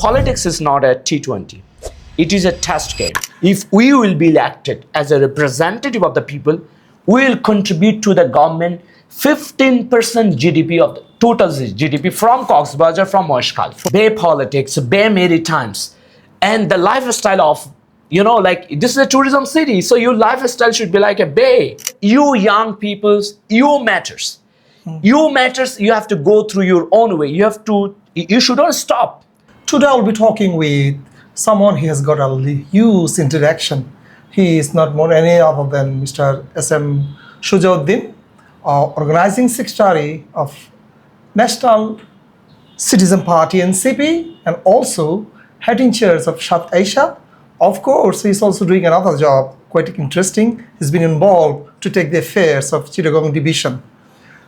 politics is not a T20. It is a test game. If we will be elected as a representative of the people, we will contribute to the government 15% GDP of the total GDP from Bazar, from Moheshkhali. Bay politics, Bay maritimes, and the lifestyle of, like this is a tourism city, so your lifestyle should be like a bay. You young peoples, you matters. You matters, you have to go through your own way. You shouldn't stop. Today I'll be talking with someone who has got a huge interaction. He is not more any other than Mr. S.M. Shujauddin, organizing secretary of National Citizen Party NCP, and also head in chairs of South Asia. Of course, he's also doing another job, quite interesting. He's been involved to take the affairs of Chittagong division.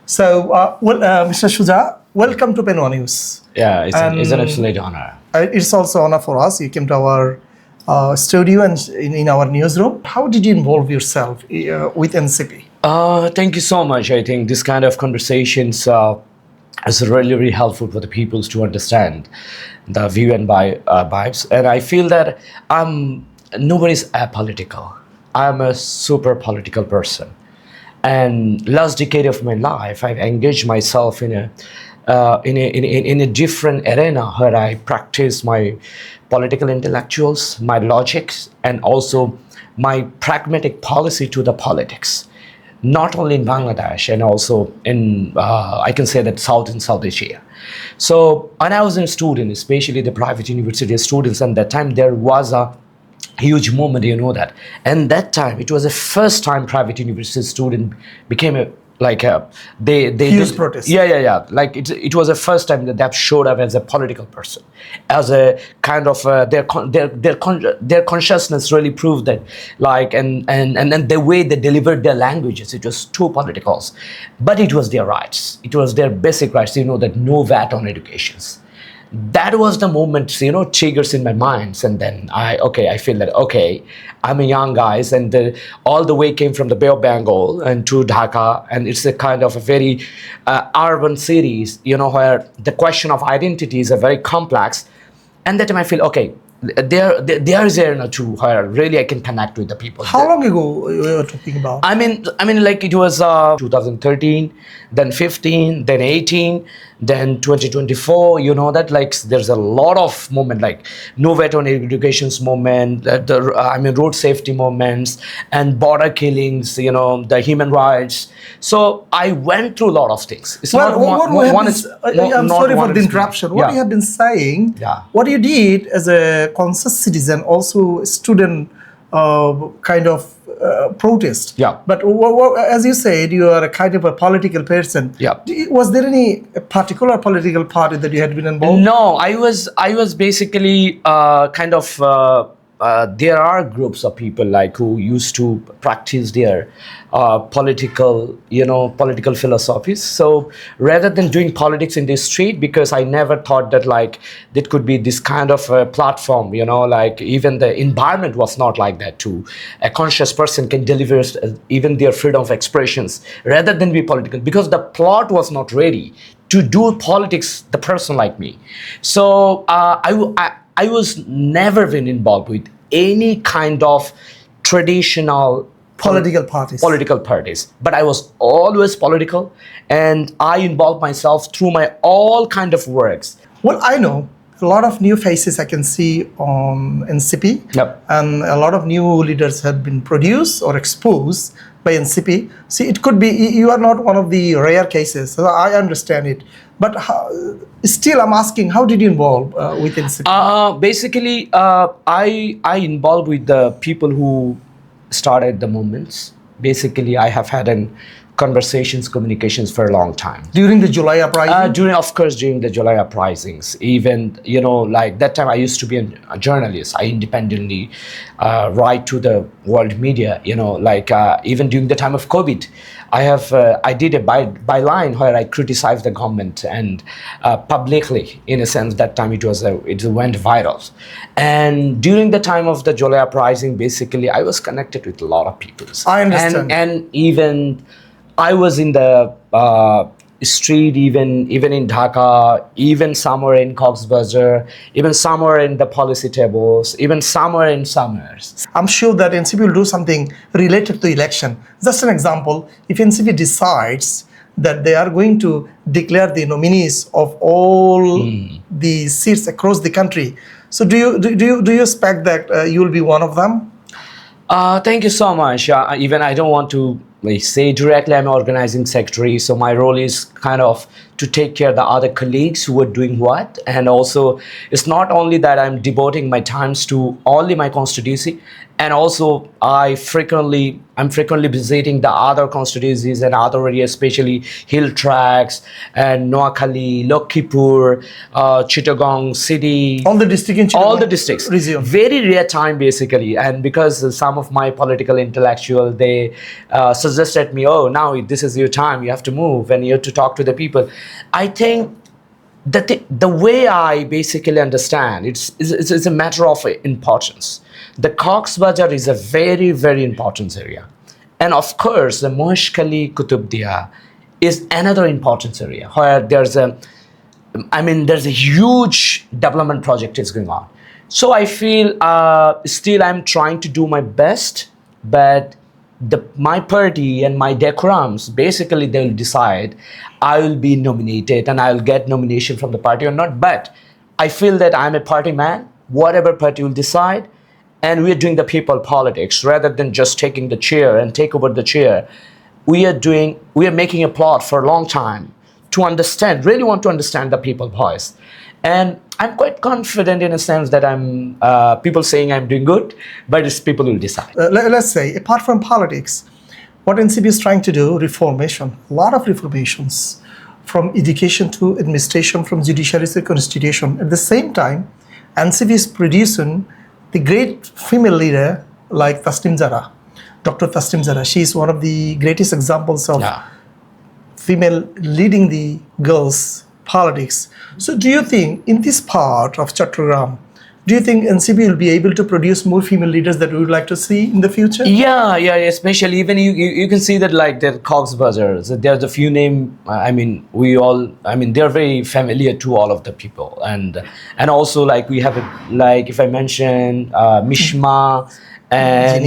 So, Mr. Shuja, welcome to Panowa News. Yeah, it's an absolute honor. It's also honor for us. You came to our studio and in our newsroom. How did you involve yourself with NCP? Thank you so much. I think this kind of conversations is really, really helpful for the peoples to understand the view and vibes. And I feel that nobody's apolitical. I'm a super political person. And last decade of my life, I've engaged myself in a different arena where I practice my political intellectuals, my logics, and also my pragmatic policy to the politics. Not only in Bangladesh and also in, I can say that South and South Asia. So when I was a student, especially the private university students, and that time there was a huge movement, that. And that time, it was the first time private university student became huge protest. Yeah. Like it was the first time that they showed up as a political person, as a kind of their consciousness really proved that, and the way they delivered their languages, it was too politicals, but it was their rights, it was their basic rights. That no VAT on educations. That was the moment, triggers in my mind. And then I feel that, I'm a young guy, and all the way came from the Bay of Bengal and to Dhaka. And it's a kind of a very urban cities, where the question of identity is a very complex. And that time I feel, there is a to where really I can connect with the people. How long ago you were talking about? I mean, like it was 2013, then 15, then 18, then 2024. That there's a lot of movement, like no VAT on education's movement, road safety movements and border killings. The human rights. So I went through a lot of things. It's I'm sorry for the interruption. What you have been saying, what you did as a conscious citizen, also student kind of protest. Yeah. But as you said, you are a kind of a political person. Yeah. Was there any particular political party that you had been involved? No, I was basically there are groups of people who used to practice their political philosophies. So rather than doing politics in the street, because I never thought that that could be this kind of a platform, even the environment was not like that too. A conscious person can deliver even their freedom of expressions rather than be political, because the plot was not ready to do politics, the person like me. So I was never been involved with any kind of traditional political parties, but I was always political, and I involved myself through my all kind of works. Well, I know a lot of new faces I can see on NCP. Yep. And a lot of new leaders have been produced or exposed by NCP. See, it could be you are not one of the rare cases, so I understand it. But still, I'm asking, how did you involve with NCP? Basically, I involved with the people who started the movements. Basically, I have had conversations, communications for a long time. During the July uprising? During the July uprisings. Even, that time I used to be a journalist. I independently write to the world media, even during the time of COVID. I did a byline where I criticized the government and publicly, in a sense, that time it went viral. And during the time of the July uprising, basically, I was connected with a lot of people. I understand. And even I was in the street, even in Dhaka, even somewhere in Cox's Bazar, even somewhere in the policy tables, even somewhere in summers. I'm sure that NCP will do something related to election. Just an example, if NCP decides that they are going to declare the nominees of all the seats across the country, so do you expect that you will be one of them? Thank you so much. Even I don't want to say directly I'm an organizing secretary, so my role is kind of to take care of the other colleagues who are doing what, and also it's not only that I'm devoting my times to only my constituency, and also I'm frequently visiting the other constituencies and other areas, especially hill tracks and Noakhali, Lokhipur, Chittagong city, All the district in all the Chittagong districts. region. Very rare time basically, and because some of my political intellectual, they suggested me, oh, now this is your time, you have to move and you have to talk to the people. I think that the way I basically understand it's a matter of importance. The Cox's Bazar is a very, very important area, and of course the Moheshkhali Kutubdia is another important area where there's a huge development project is going on. So I feel still I'm trying to do my best, but my party and my decorums, basically they'll decide I will be nominated and I'll get nomination from the party or not. But I feel that I'm a party man, whatever party will decide, and we're doing the people politics rather than just taking the chair and take over the chair. We are making a plot for a long time to understand, really want to understand the people's voice. And I'm quite confident in a sense that people saying I'm doing good, but it's people will decide. Let's say, apart from politics, what NCP is trying to do, reformation, a lot of reformations, from education to administration, from judiciary to constitution. At the same time, NCP is producing the great female leader like Tasnim Zara, Dr. Tasnim Zara. She is one of the greatest examples of female leading the girls' politics. So do you think in this part of Chattogram, do you think NCP will be able to produce more female leaders that we would like to see in the future? Yeah, especially even you can see that like the Cox's Bazar, there's a few name, they're very familiar to all of the people. And also like we have, like if I mention Mishma, and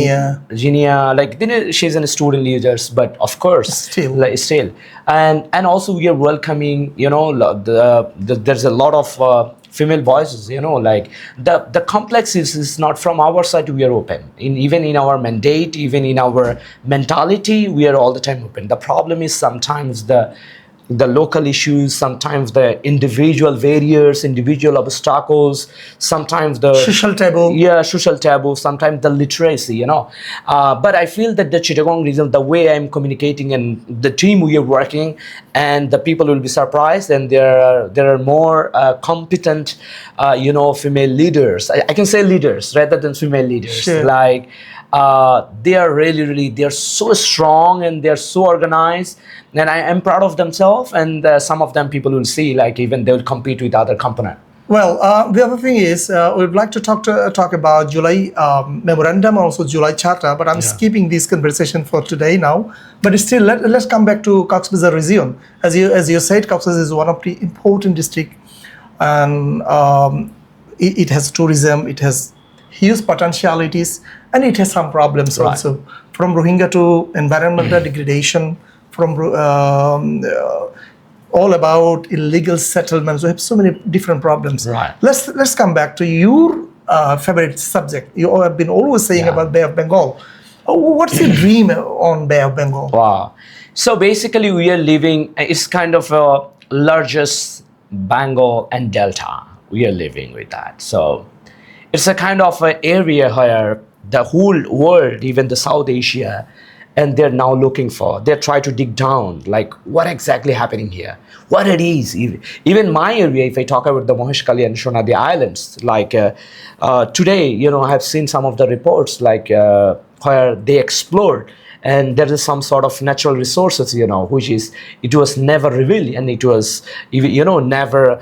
Ginia, like she's a student leaders, but of course still, and also we are welcoming, there's a lot of female voices, like the complex is not from our side. We are open even in our mandate, even in our mentality, we are all the time open. The problem is sometimes the local issues, sometimes the individual barriers, individual obstacles, sometimes the social taboo, sometimes the literacy, but I feel that the Chittagong region, the way I'm communicating and the team we are working, and the people will be surprised, and there are more competent female leaders. I can say leaders rather than female leaders. Sure. Like they are really they're so strong and they're so organized, and I am proud of themselves. And some of them people will see, like even they will compete with other component. Well, the other thing is we'd like to talk about July memorandum, also July charter, but I'm skipping this conversation for today now. But still, let's come back to Cox's Bazar region. As you said, Cox's Bazar is one of the important district, and it has tourism, it has huge potentialities, and it has some problems also, from Rohingya to environmental degradation, from all about illegal settlements. We have so many different problems. Right. Let's come back to your favorite subject. You have been always saying about Bay of Bengal. What's your dream on Bay of Bengal? Wow. So basically we are living, it's kind of a largest Bengal and Delta. We are living with that. So it's a kind of an area where the whole world, even the South Asia, and they're now looking for, they try to dig down, like what exactly happening here, what it is. Even my area, if I talk about the Moheshkhali and Shonadi Islands, like today, I have seen some of the reports, like where they explored, and there is some sort of natural resources, which it was never revealed, and it was, never,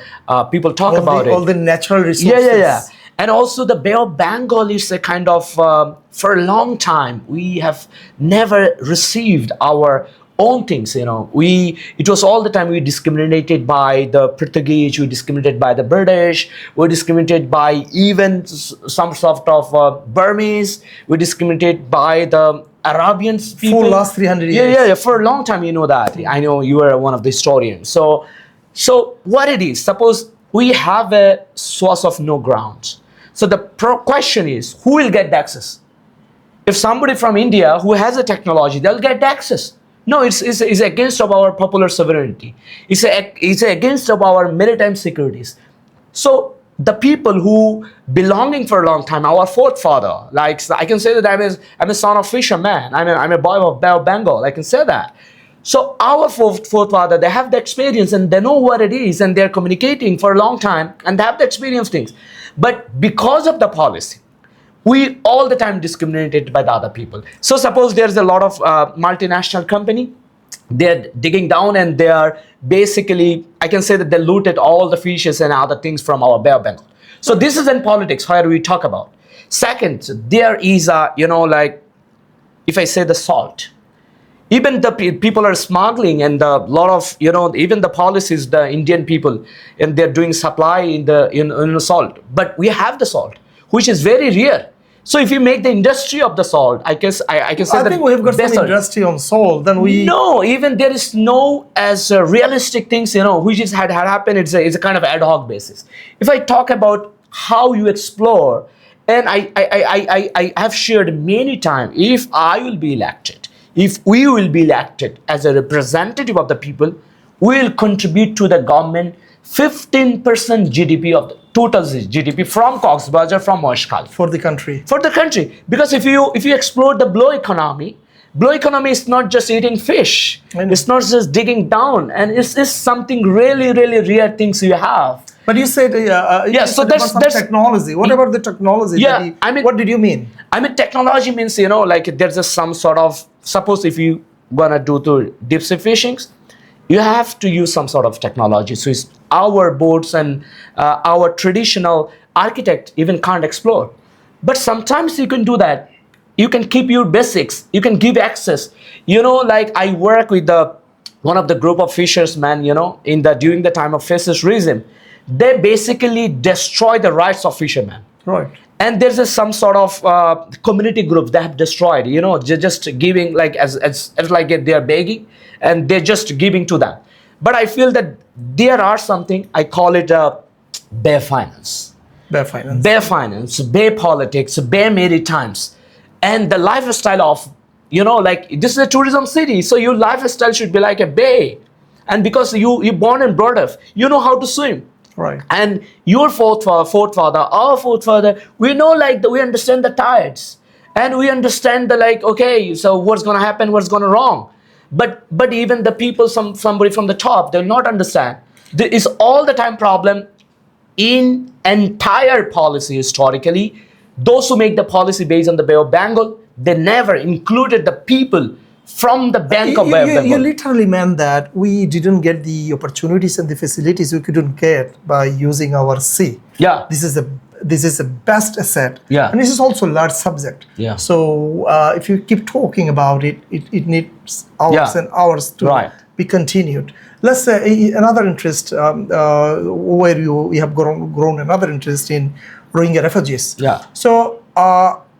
people talk about it. All the natural resources. Yeah. And also the Bay of Bengal is a kind of, for a long time, we have never received our own things. It was all the time we discriminated by the Portuguese, we discriminated by the British, we discriminated by even some sort of Burmese, we discriminated by the Arabians people. For last 300 Yeah, years. yeah, yeah. For a long time, you know that. I know you are one of the historians. So what it is? Suppose we have a source of no grounds. So the question is, who will get the access? If somebody from India who has a technology, they'll get the access. No, it's against of our popular sovereignty. It's against of our maritime securities. So the people who belonging for a long time, our forefather, like I can say that I'm a son of fisherman. I'm a boy of Bay of Bengal. I can say that. So our forefather, they have the experience and they know what it is, and they're communicating for a long time and they have the experience things. But because of the policy, we all the time discriminated by the other people. So suppose there's a lot of multinational company, they're digging down and they are basically, I can say that they looted all the fishes and other things from our Bay of Bengal. So this is in politics, where we talk about. Second, there is like, if I say the salt, even the people are smuggling, and a lot of even the policies, the Indian people, and they're doing supply in the salt. But we have the salt, which is very rare. So if you make the industry of the salt, I can say I that think we have got some desert. industry on salt. Then we No, even there is no as realistic things, which is had happened. It's a kind of ad hoc basis. If I talk about how you explore, and I have shared many times, if I will be elected, if we will be elected as a representative of the people, we will contribute to the government 15% GDP of the total GDP from Bazar, from Moheshkhali. for the country. For the country, because if you explore the blue economy is not just eating fish, I know. it's not just digging down, and it's something really rare things you have. But you said Yeah, so there's technology. What about the technology? Yeah, I mean, what did you mean? I mean, technology means, like there's a some sort of, suppose if you gonna do to deep sea fishings, you have to use some sort of technology. So it's our boats and our traditional architect even can't explore. But sometimes you can do that. You can keep your basics. You can give access. Like I work with one of the group of fishermen, during the time of fascist regime. They basically destroy the rights of fishermen. Right. And there's some sort of community group they have destroyed, just giving like as like they're begging, and they're just giving to them. But I feel that there are something, I call it bare finance. Bare finance. Bare finance, bare politics, bare maritimes, and the lifestyle of, like this is a tourism city, so your lifestyle should be like a bay. And because you born and brought up, you know how to swim. Right. And your forefather, our forefather, we know we understand the tides, and we understand the okay, so what's gonna happen, what's gonna wrong. But even the people, somebody from the top, they'll not understand. There is all the time problem in entire policy historically. Those who make the policy based on the Bay of Bengal, they never included the people from the bank of Bay of Bengal. You literally meant that we didn't get the opportunities and the facilities we couldn't get by using our sea. Yeah. This is the best asset. Yeah. And this is also a large subject. Yeah. So if you keep talking about it, it needs hours Yeah. and hours to Right. be continued. Let's say another interest where you have grown another interest in Rohingya refugees. Yeah. So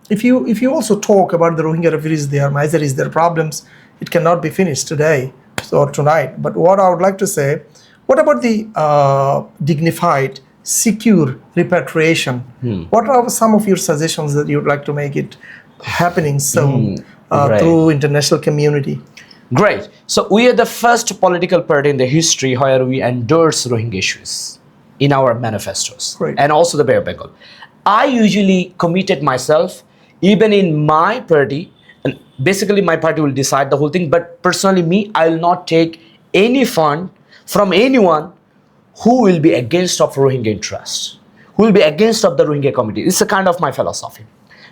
if you also talk about the Rohingya refugees, their miseries, their problems, it cannot be finished today or tonight. But what I would like to say, what about the dignified, secure repatriation? What are some of your suggestions that you'd like to make it happening soon Right. through international community? Great. So we are the first political party in the history where we endorse Rohingya issues in our manifestos. Great. And also the Bay of Bengal. I usually committed myself, even in my party, and basically my party will decide the whole thing, but personally me, I will not take any fund from anyone who will be against of Rohingya interests, who will be against of the Rohingya community. It's a kind of my philosophy.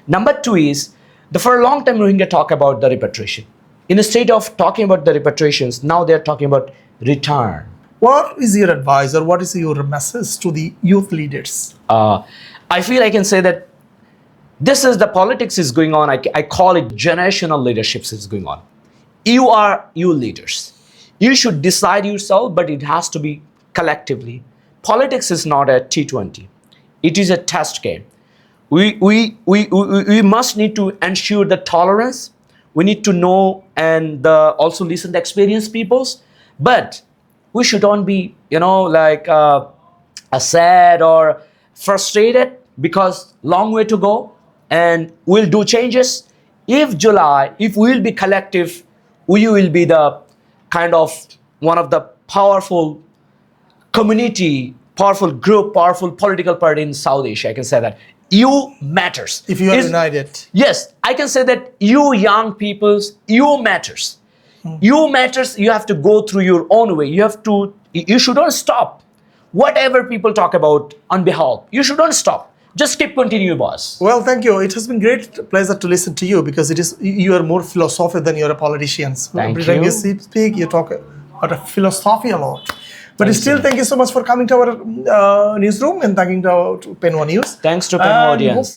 Number two is, for a long time Rohingya talk about the repatriation. Instead of talking about the repatriations, now they're talking about return. What is your advice or what is your message to the youth leaders? I feel I can say that this is the politics is going on. I call it generational leaderships is going on. you leaders. You should decide yourself, but it has to be collectively. Politics is not a T20. It is a test game. We must need to ensure the tolerance. We need to know and also listen to experienced peoples. But we should not be, sad or frustrated because long way to go, and we'll do changes. If we'll be collective, we will be the kind of one of the powerful community, powerful group, powerful political party in South Asia. I can say that. You matters. If you are united. Yes, I can say that you young peoples, you matters. You matters. You have to go through your own way. You shouldn't stop. Whatever people talk about on behalf, you shouldn't stop. Just keep continue, boss. Well, thank you. It has been great pleasure to listen to you because you are more philosophical than you are a politician. Thank Every time you. you speak, you talk about a philosophy a lot. But Thank still, you. thank you so much for coming to our newsroom and thanking to Panowa News. Thanks to Panowa And audience.